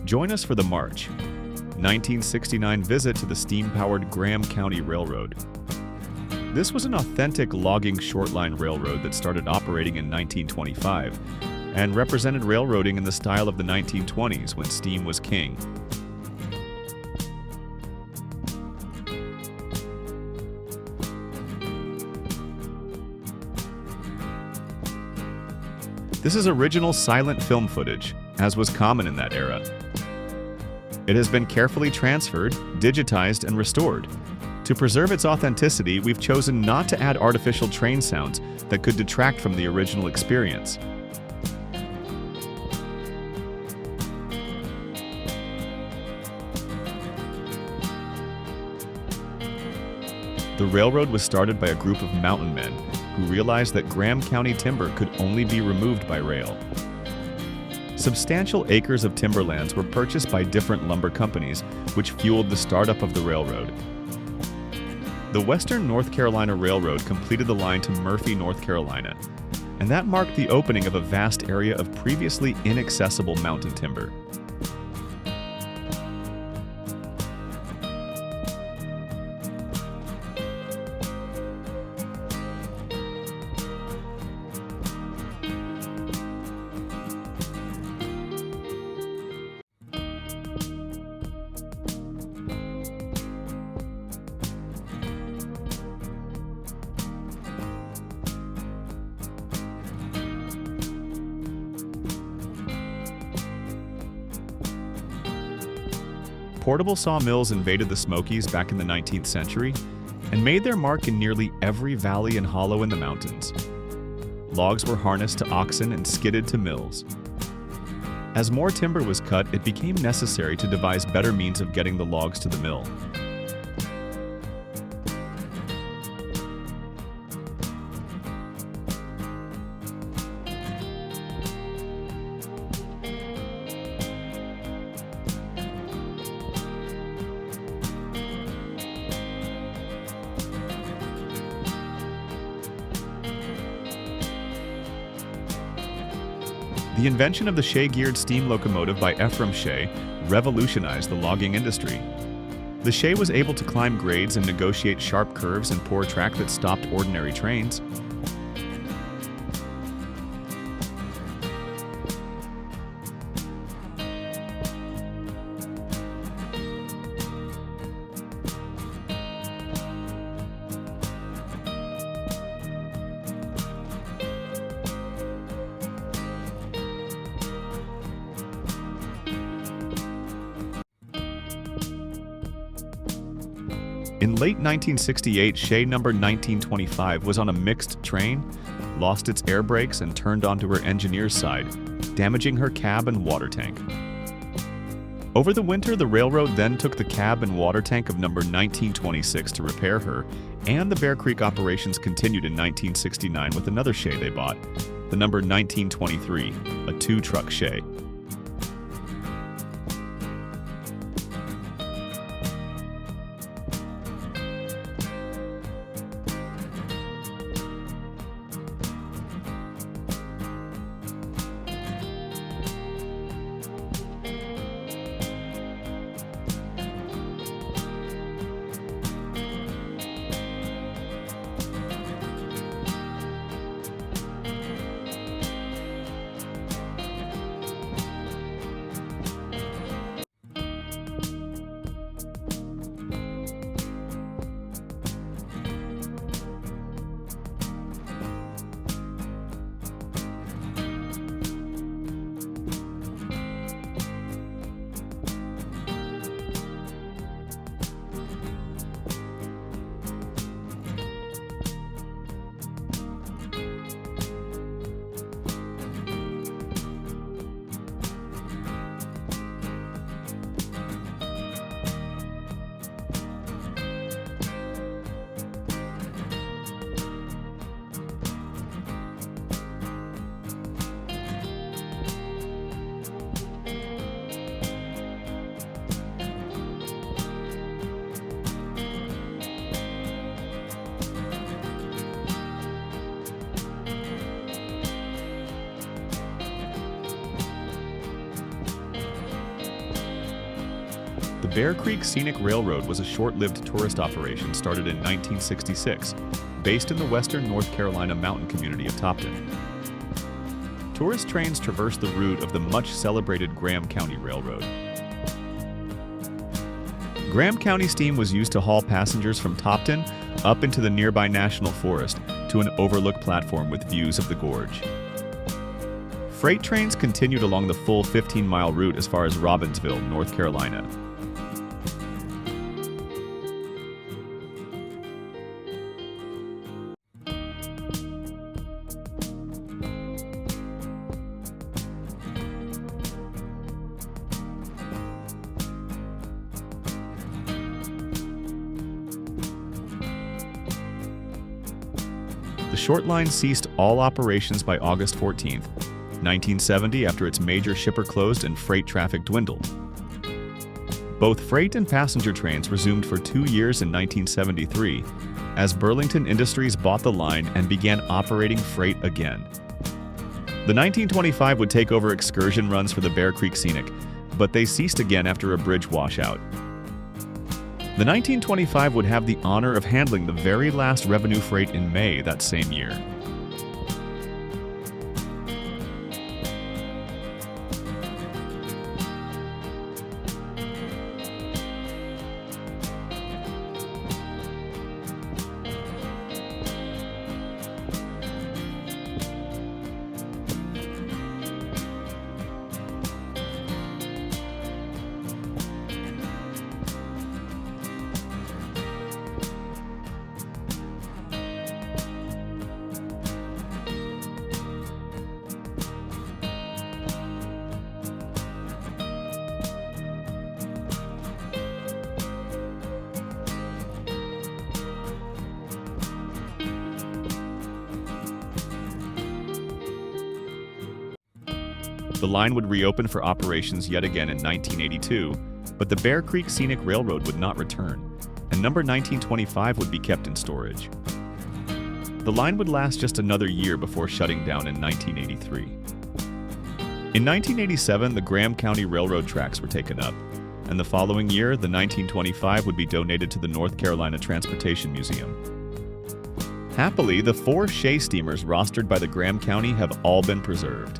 Join us for the March 1969 visit to the steam-powered Graham County Railroad. This was an authentic logging shortline railroad that started operating in 1925 and represented railroading in the style of the 1920s when steam was king. This is original silent film footage, as was common in that era. It has been carefully transferred, digitized, and restored. To preserve its authenticity, we've chosen not to add artificial train sounds that could detract from the original experience. The railroad was started by a group of mountain men who realized that Graham County timber could only be removed by rail. Substantial acres of timberlands were purchased by different lumber companies, which fueled the startup of the railroad. The Western North Carolina Railroad completed the line to Murphy, North Carolina, and that marked the opening of a vast area of previously inaccessible mountain timber. Portable sawmills invaded the Smokies back in the 19th century and made their mark in nearly every valley and hollow in the mountains. Logs were harnessed to oxen and skidded to mills. As more timber was cut, it became necessary to devise better means of getting the logs to the mill. The invention of the Shay-geared steam locomotive by Ephraim Shay revolutionized the logging industry. The Shay was able to climb grades and negotiate sharp curves and poor track that stopped ordinary trains. In late 1968, Shay number 1925 was on a mixed train, lost its air brakes, and turned onto her engineer's side, damaging her cab and water tank. Over the winter, the railroad then took the cab and water tank of number 1926 to repair her, and the Bear Creek operations continued in 1969 with another Shay they bought, the number 1923, a two-truck Shay. Bear Creek Scenic Railroad was a short-lived tourist operation started in 1966, based in the western North Carolina mountain community of Topton. Tourist trains traverse the route of the much-celebrated Graham County Railroad. Graham County steam was used to haul passengers from Topton up into the nearby National Forest to an overlook platform with views of the gorge. Freight trains continued along the full 15-mile route as far as Robbinsville, North Carolina. The Shortline ceased all operations by August 14, 1970, after its major shipper closed and freight traffic dwindled. Both freight and passenger trains resumed for 2 years in 1973, as Burlington Industries bought the line and began operating freight again. The 1925 would take over excursion runs for the Bear Creek Scenic, but they ceased again after a bridge washout. The 1925 would have the honor of handling the very last revenue freight in May that same year. The line would reopen for operations yet again in 1982, but the Bear Creek Scenic Railroad would not return, and number 1925 would be kept in storage. The line would last just another year before shutting down in 1983. In 1987, the Graham County Railroad tracks were taken up, and the following year, the 1925 would be donated to the North Carolina Transportation Museum. Happily, the 4 Shay steamers rostered by the Graham County have all been preserved.